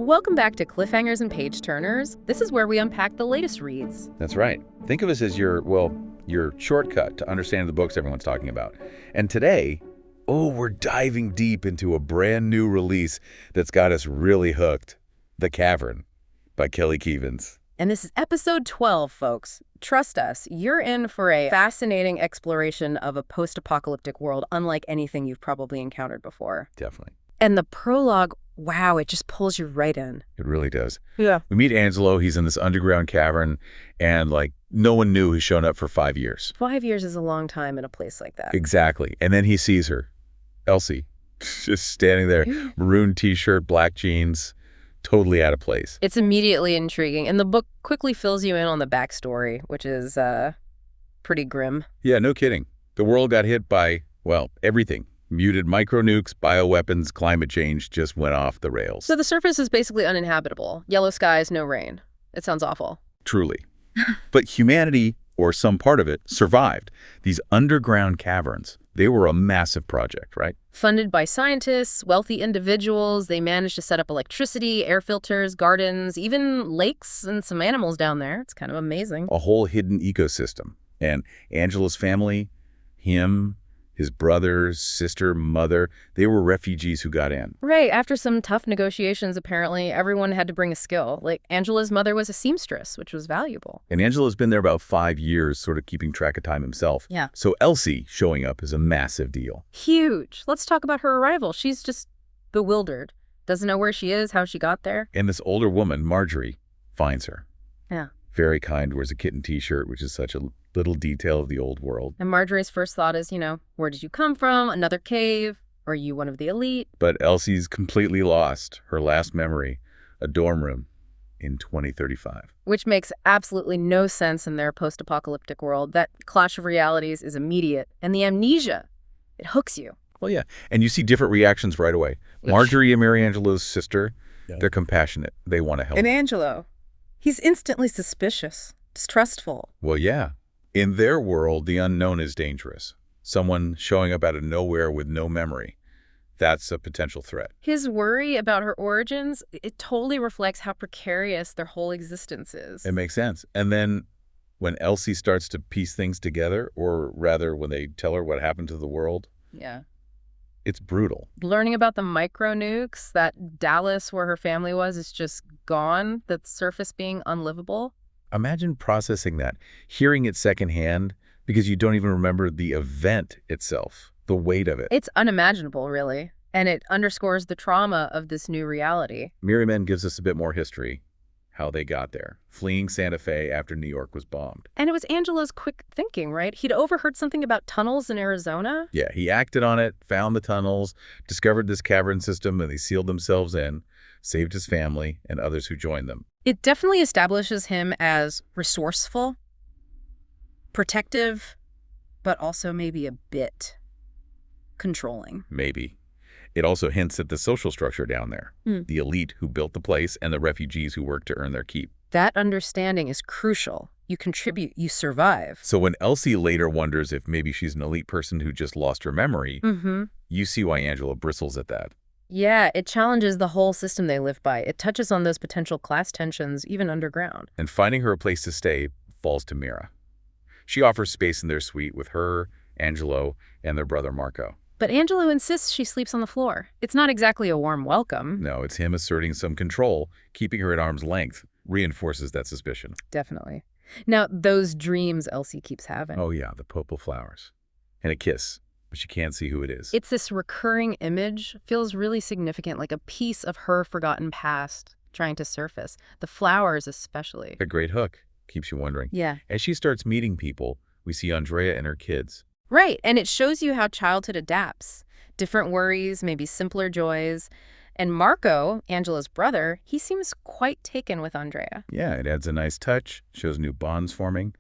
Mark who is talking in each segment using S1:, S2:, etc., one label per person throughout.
S1: Welcome back to Cliffhangers and Page Turners. This is where we unpack the latest reads.
S2: That's right. Think of us as your shortcut to understanding the books everyone's talking about. And today, we're diving deep into a brand new release that's got us really hooked. The Cavern by Kelly Keevins.
S1: And this is episode 12, folks. Trust us, you're in for a fascinating exploration of a post-apocalyptic world unlike anything you've probably encountered before.
S2: Definitely.
S1: And the prologue, wow, it just pulls you right in.
S2: It really does.
S1: Yeah.
S2: We meet Angelo. He's in this underground cavern, and no one knew he's shown up for 5 years.
S1: 5 years is a long time in a place like that.
S2: Exactly. And then he sees her, Elsie, just standing there, maroon t-shirt, black jeans, totally out of place.
S1: It's immediately intriguing, and the book quickly fills you in on the backstory, which is pretty grim.
S2: Yeah, no kidding. The world got hit by, everything. Muted micronukes, bioweapons, climate change just went off the rails.
S1: So the surface is basically uninhabitable. Yellow skies, no rain. It sounds awful.
S2: Truly. But humanity, or some part of it, survived. These underground caverns, they were a massive project, right?
S1: Funded by scientists, wealthy individuals, they managed to set up electricity, air filters, gardens, even lakes and some animals down there. It's kind of amazing.
S2: A whole hidden ecosystem. And Angela's family, him, his brothers, sister, mother, they were refugees who got in.
S1: Right. After some tough negotiations, apparently, everyone had to bring a skill. Like, Angela's mother was a seamstress, which was valuable.
S2: And Angela's been there about 5 years, sort of keeping track of time himself.
S1: Yeah.
S2: So Elsie showing up is a massive deal.
S1: Huge. Let's talk about her arrival. She's just bewildered. Doesn't know where she is, how she got there.
S2: And this older woman, Marjorie, finds her.
S1: Yeah.
S2: Very kind, wears a kitten t-shirt, which is such a little detail of the old world.
S1: And Marjorie's first thought is, where did you come from? Another cave? Are you one of the elite?
S2: But Elsie's completely lost. Her last memory, a dorm room in 2035.
S1: Which makes absolutely no sense in their post-apocalyptic world. That clash of realities is immediate. And the amnesia, it hooks you.
S2: Well, yeah. And you see different reactions right away. Marjorie and Mary Angelo's sister, they're compassionate. They want to help.
S1: And Angelo, he's instantly suspicious, distrustful.
S2: Well, yeah. In their world, the unknown is dangerous. Someone showing up out of nowhere with no memory. That's a potential threat.
S1: His worry about her origins, it totally reflects how precarious their whole existence is.
S2: It makes sense. And then when Elsie starts to piece things together, or rather when they tell her what happened to the world,
S1: yeah,
S2: it's brutal.
S1: Learning about the micronukes, that Dallas where her family was is just gone, the surface being unlivable.
S2: Imagine processing that, hearing it secondhand, because you don't even remember the event itself, the weight of it.
S1: It's unimaginable, really. And it underscores the trauma of this new reality.
S2: Merriman gives us a bit more history, how they got there, fleeing Santa Fe after New York was bombed.
S1: And it was Angelo's quick thinking, right? He'd overheard something about tunnels in Arizona.
S2: Yeah, he acted on it, found the tunnels, discovered this cavern system, and they sealed themselves in, saved his family and others who joined them.
S1: It definitely establishes him as resourceful, protective, but also maybe a bit controlling.
S2: Maybe. It also hints at the social structure down there, the elite who built the place and the refugees who worked to earn their keep.
S1: That understanding is crucial. You contribute, you survive.
S2: So when Elsie later wonders if maybe she's an elite person who just lost her memory, you see why Angela bristles at that.
S1: Yeah, it challenges the whole system they live by. It touches on those potential class tensions, even underground.
S2: And finding her a place to stay falls to Mira. She offers space in their suite with her, Angelo, and their brother Marco.
S1: But Angelo insists she sleeps on the floor. It's not exactly a warm welcome.
S2: No, it's him asserting some control, keeping her at arm's length, reinforces that suspicion.
S1: Definitely. Now, those dreams Elsie keeps having.
S2: Oh yeah, the purple flowers. And a kiss. But she can't see who it is.
S1: It's this recurring image, feels really significant, like a piece of her forgotten past trying to surface. The flowers especially.
S2: A great hook. Keeps you wondering.
S1: Yeah.
S2: As she starts meeting people, we see Andrea and her kids.
S1: Right, and it shows you how childhood adapts. Different worries, maybe simpler joys. And Marco, Angela's brother, he seems quite taken with Andrea.
S2: Yeah, it adds a nice touch, shows new bonds forming.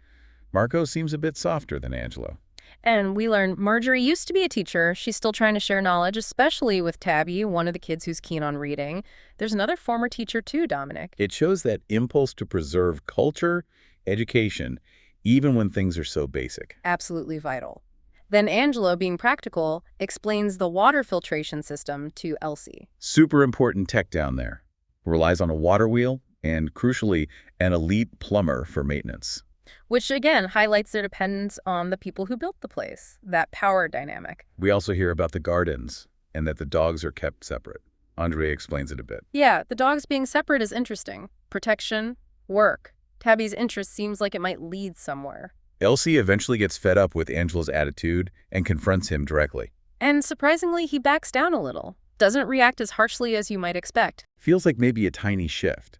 S2: Marco seems a bit softer than Angelo.
S1: And we learn Marjorie used to be a teacher. She's still trying to share knowledge, especially with Tabby, one of the kids who's keen on reading. There's another former teacher too, Dominic.
S2: It shows that impulse to preserve culture, education, even when things are so basic.
S1: Absolutely vital. Then Angelo, being practical, explains the water filtration system to Elsie.
S2: Super important tech down there. relies on a water wheel, and crucially, an elite plumber for maintenance.
S1: Which, again, highlights their dependence on the people who built the place, that power dynamic.
S2: We also hear about the gardens and that the dogs are kept separate. Andrea explains it a bit.
S1: Yeah, the dogs being separate is interesting. Protection, work. Tabby's interest seems like it might lead somewhere.
S2: Elsie eventually gets fed up with Angela's attitude and confronts him directly.
S1: And surprisingly, he backs down a little. Doesn't react as harshly as you might expect.
S2: Feels like maybe a tiny shift.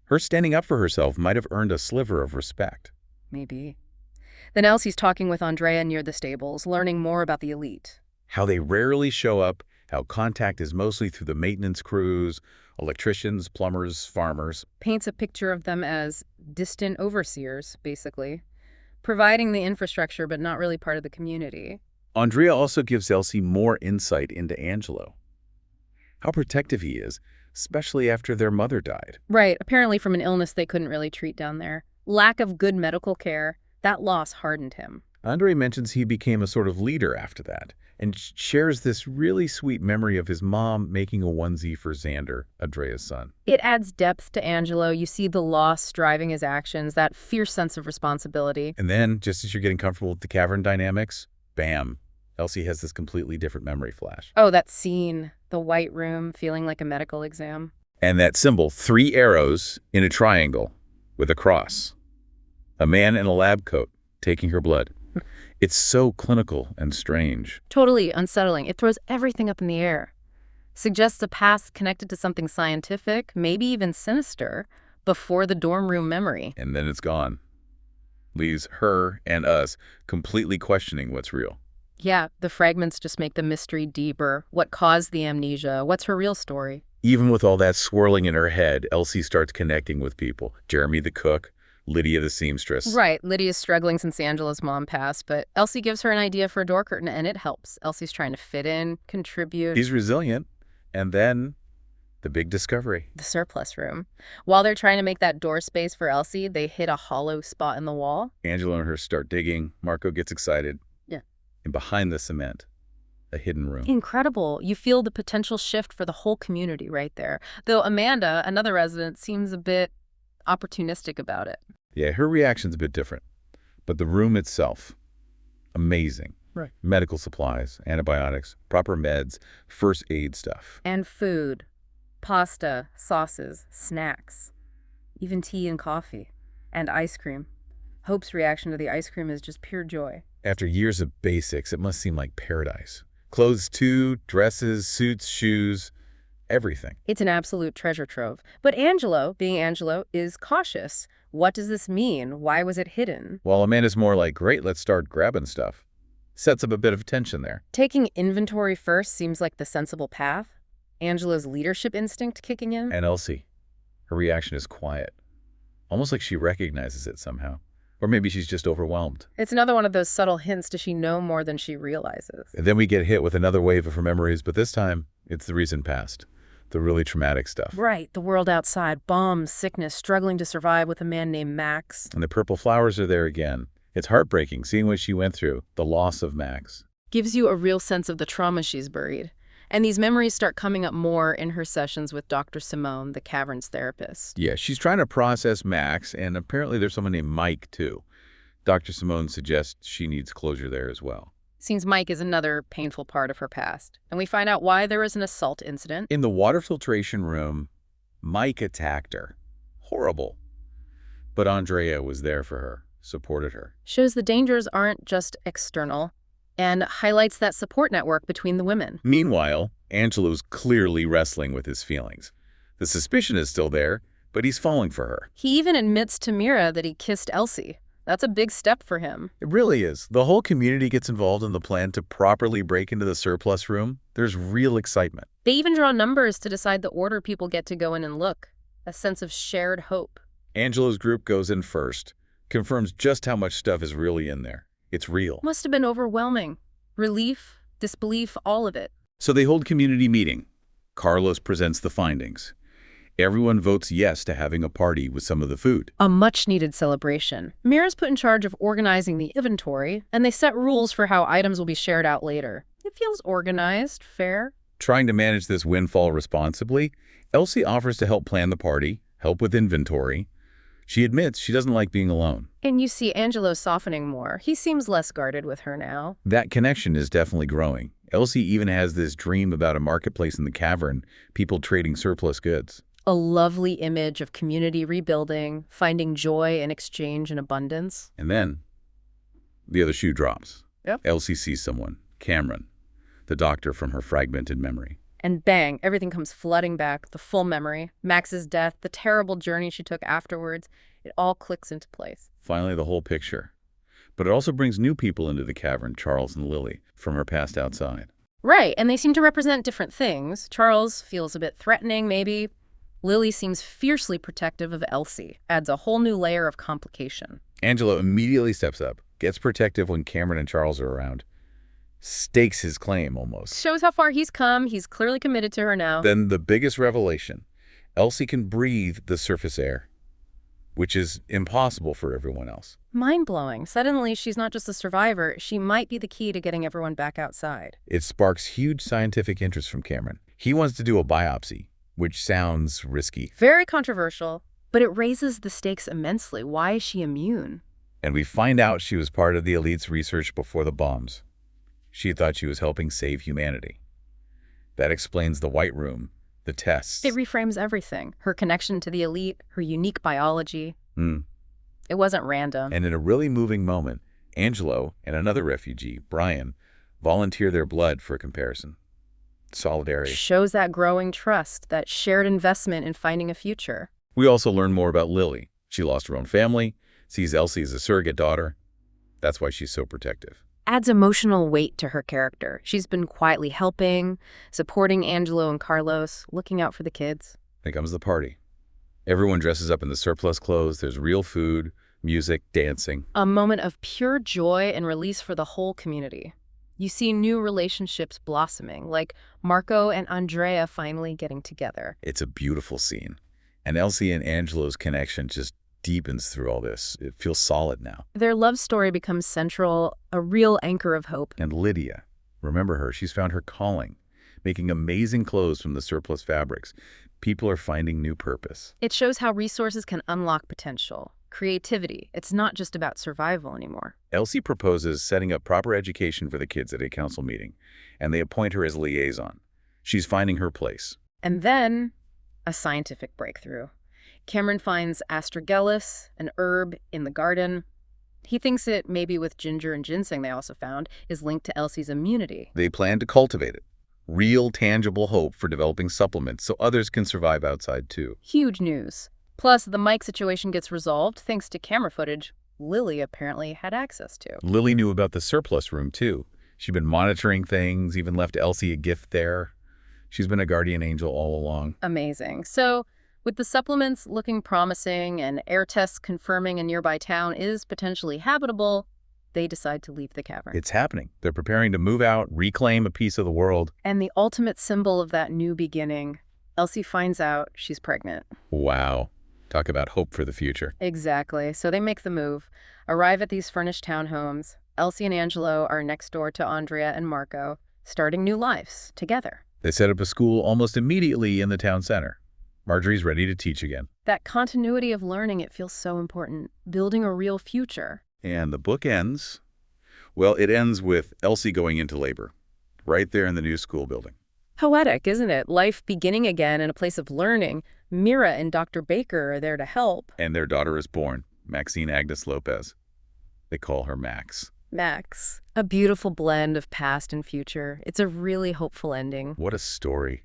S2: Her standing up for herself might have earned a sliver of respect.
S1: Maybe. Then Elsie's talking with Andrea near the stables, learning more about the elite.
S2: How they rarely show up, how contact is mostly through the maintenance crews, electricians, plumbers, farmers.
S1: Paints a picture of them as distant overseers, basically. Providing the infrastructure, but not really part of the community.
S2: Andrea also gives Elsie more insight into Angelo. How protective he is, especially after their mother died.
S1: Right, apparently from an illness they couldn't really treat down there. Lack of good medical care, that loss hardened him.
S2: Andrea mentions he became a sort of leader after that, and shares this really sweet memory of his mom making a onesie for Xander, Andrea's son.
S1: It adds depth to Angelo. You see the loss driving his actions, that fierce sense of responsibility.
S2: And then, just as you're getting comfortable with the Cavern dynamics, bam, Elsie has this completely different memory flash.
S1: Oh, that scene, the white room feeling like a medical exam.
S2: And that symbol, 3 arrows in a triangle with a cross. A man in a lab coat taking her blood. It's so clinical and strange.
S1: Totally unsettling. It throws everything up in the air. Suggests a past connected to something scientific, maybe even sinister, before the dorm room memory.
S2: And then it's gone. Leaves her and us completely questioning what's real.
S1: Yeah, the fragments just make the mystery deeper. What caused the amnesia? What's her real story?
S2: Even with all that swirling in her head, Elsie starts connecting with people. Jeremy the cook, Lydia the seamstress.
S1: Right, Lydia's struggling since Angela's mom passed, but Elsie gives her an idea for a door curtain, and it helps. Elsie's trying to fit in, contribute.
S2: She's resilient. And then the big discovery.
S1: The surplus room. While they're trying to make that door space for Elsie, they hit a hollow spot in the wall.
S2: Angela and her start digging. Marco gets excited.
S1: Yeah.
S2: And behind the cement, a hidden room.
S1: Incredible. You feel the potential shift for the whole community right there. Though Amanda, another resident, seems a bit opportunistic about it.
S2: Yeah, her reaction's a bit different. But the room itself, amazing.
S1: Right.
S2: Medical supplies, antibiotics, proper meds, first aid stuff.
S1: And food. Pasta, sauces, snacks. Even tea and coffee. And ice cream. Hope's reaction to the ice cream is just pure joy.
S2: After years of basics, it must seem like paradise. Clothes too, dresses, suits, shoes, everything.
S1: It's an absolute treasure trove. But Angelo, being Angelo, is cautious. What does this mean? Why was it hidden?
S2: While Amanda's more like, great, let's start grabbing stuff. Sets up a bit of tension there.
S1: Taking inventory first seems like the sensible path. Angelo's leadership instinct kicking in.
S2: And Elsie, her reaction is quiet. Almost like she recognizes it somehow. Or maybe she's just overwhelmed.
S1: It's another one of those subtle hints. Does she know more than she realizes?
S2: And then we get hit with another wave of her memories, but this time, it's the recent past. The really traumatic stuff.
S1: Right, the world outside, bombs, sickness, struggling to survive with a man named Max.
S2: And the purple flowers are there again. It's heartbreaking seeing what she went through, the loss of Max.
S1: Gives you a real sense of the trauma she's buried. And these memories start coming up more in her sessions with Dr. Simone, the Cavern's therapist.
S2: Yeah, she's trying to process Max, and apparently there's someone named Mike, too. Dr. Simone suggests she needs closure there as well.
S1: Seems Mike is another painful part of her past. And we find out why there was an assault incident.
S2: In the water filtration room, Mike attacked her. Horrible. But Andrea was there for her, supported her.
S1: Shows the dangers aren't just external, and highlights that support network between the women.
S2: Meanwhile, Angelo's clearly wrestling with his feelings. The suspicion is still there, but he's falling for her.
S1: He even admits to Mira that he kissed Elsie. That's a big step for him.
S2: It really is. The whole community gets involved in the plan to properly break into the surplus room. There's real excitement.
S1: They even draw numbers to decide the order people get to go in and look. A sense of shared hope.
S2: Angelo's group goes in first, confirms just how much stuff is really in there. It's real.
S1: Must have been overwhelming. Relief, disbelief, all of it.
S2: So they hold community meeting. Carlos presents the findings. Everyone votes yes to having a party with some of the food.
S1: A much-needed celebration. Mira's put in charge of organizing the inventory, and they set rules for how items will be shared out later. It feels organized, fair.
S2: Trying to manage this windfall responsibly, Elsie offers to help plan the party, help with inventory. She admits she doesn't like being alone.
S1: And you see Angelo softening more. He seems less guarded with her now.
S2: That connection is definitely growing. Elsie even has this dream about a marketplace in the Cavern, people trading surplus goods.
S1: A lovely image of community rebuilding, finding joy in exchange and abundance.
S2: And then, the other shoe drops.
S1: Yep.
S2: Elsie sees someone, Cameron, the doctor from her fragmented memory.
S1: And bang, everything comes flooding back, the full memory, Max's death, the terrible journey she took afterwards. It all clicks into place.
S2: Finally, the whole picture. But it also brings new people into the Cavern, Charles and Lily, from her past outside.
S1: Right, and they seem to represent different things. Charles feels a bit threatening, maybe. Lily seems fiercely protective of Elsie, adds a whole new layer of complication.
S2: Angelo immediately steps up, gets protective when Cameron and Charles are around. Stakes his claim, almost.
S1: Shows how far he's come. He's clearly committed to her now.
S2: Then the biggest revelation. Elsie can breathe the surface air, which is impossible for everyone else.
S1: Mind-blowing. Suddenly, she's not just a survivor. She might be the key to getting everyone back outside.
S2: It sparks huge scientific interest from Cameron. He wants to do a biopsy, which sounds risky.
S1: Very controversial, but it raises the stakes immensely. Why is she immune?
S2: And we find out she was part of the elite's research before the bombs. She thought she was helping save humanity. That explains the White Room, the tests.
S1: It reframes everything. Her connection to the elite, her unique biology. It wasn't random.
S2: And in a really moving moment, Angelo and another refugee, Brian, volunteer their blood for a comparison. Solidarity.
S1: Shows that growing trust, that shared investment in finding a future.
S2: We also learn more about Lily. She lost her own family, sees Elsie as a surrogate daughter. That's why she's so protective.
S1: Adds emotional weight to her character. She's been quietly helping, supporting Angelo and Carlos, looking out for the kids.
S2: Then comes the party. Everyone dresses up in the surplus clothes. There's real food, music, dancing.
S1: A moment of pure joy and release for the whole community. You see new relationships blossoming, like Marco and Andrea finally getting together.
S2: It's a beautiful scene. And Elsie and Angelo's connection just deepens through all this. It feels solid now.
S1: Their love story becomes central, a real anchor of hope.
S2: And Lydia, remember her, she's found her calling, making amazing clothes from the surplus fabrics. People are finding new purpose.
S1: It shows how resources can unlock potential, creativity. It's not just about survival anymore.
S2: Elsie proposes setting up proper education for the kids at a council meeting, and they appoint her as liaison. She's finding her place.
S1: And then, a scientific breakthrough. Cameron finds astragalus, an herb in the garden. He thinks it, maybe with ginger and ginseng they also found, is linked to Elsie's immunity.
S2: They plan to cultivate it. Real, tangible hope for developing supplements so others can survive outside too.
S1: Huge news. Plus, the Mike situation gets resolved thanks to camera footage Lily apparently had access to.
S2: Lily knew about the surplus room too. She'd been monitoring things, even left Elsie a gift there. She's been a guardian angel all along.
S1: Amazing. So, with the supplements looking promising and air tests confirming a nearby town is potentially habitable, they decide to leave the cavern.
S2: It's happening. They're preparing to move out, reclaim a piece of the world.
S1: And the ultimate symbol of that new beginning, Elsie finds out she's pregnant.
S2: Wow. Talk about hope for the future.
S1: Exactly. So they make the move, arrive at these furnished townhomes. Elsie and Angelo are next door to Andrea and Marco, starting new lives together.
S2: They set up a school almost immediately in the town center. Marjorie's ready to teach again.
S1: That continuity of learning, it feels so important. Building a real future.
S2: And the book ends, well, it ends with Elsie going into labor, right there in the new school building.
S1: Poetic, isn't it? Life beginning again in a place of learning. Mira and Dr. Baker are there to help.
S2: And their daughter is born, Maxine Agnes Lopez. They call her Max.
S1: Max. A beautiful blend of past and future. It's a really hopeful ending.
S2: What a story.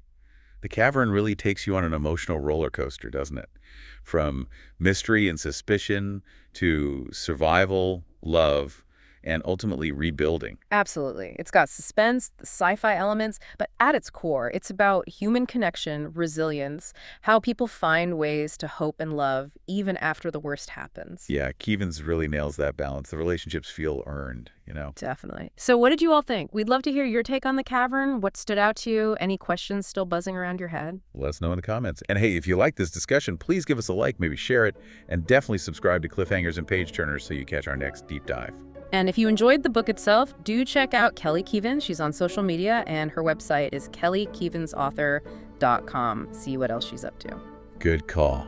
S2: The Cavern really takes you on an emotional roller coaster, doesn't it? From mystery and suspicion to survival, love, and ultimately rebuilding.
S1: Absolutely. It's got suspense, the sci-fi elements, but at its core, it's about human connection, resilience, how people find ways to hope and love even after the worst happens.
S2: Yeah, Keevins really nails that balance. The relationships feel earned,
S1: Definitely. So what did you all think? We'd love to hear your take on the Cavern. What stood out to you? Any questions still buzzing around your head?
S2: Let us know in the comments. And hey, if you like this discussion, please give us a like, maybe share it, and definitely subscribe to Cliffhangers and Page Turners so you catch our next deep dive.
S1: And if you enjoyed the book itself, do check out Kelly Keevins. She's on social media, and her website is kellykeevinsauthor.com. See what else she's up to.
S2: Good call.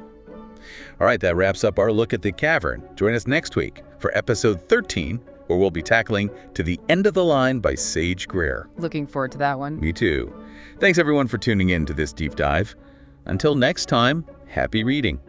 S2: All right, that wraps up our look at the Cavern. Join us next week for episode 13, where we'll be tackling To the End of the Line by Sage Greer.
S1: Looking forward to that one.
S2: Me too. Thanks everyone for tuning in to this deep dive. Until next time, happy reading.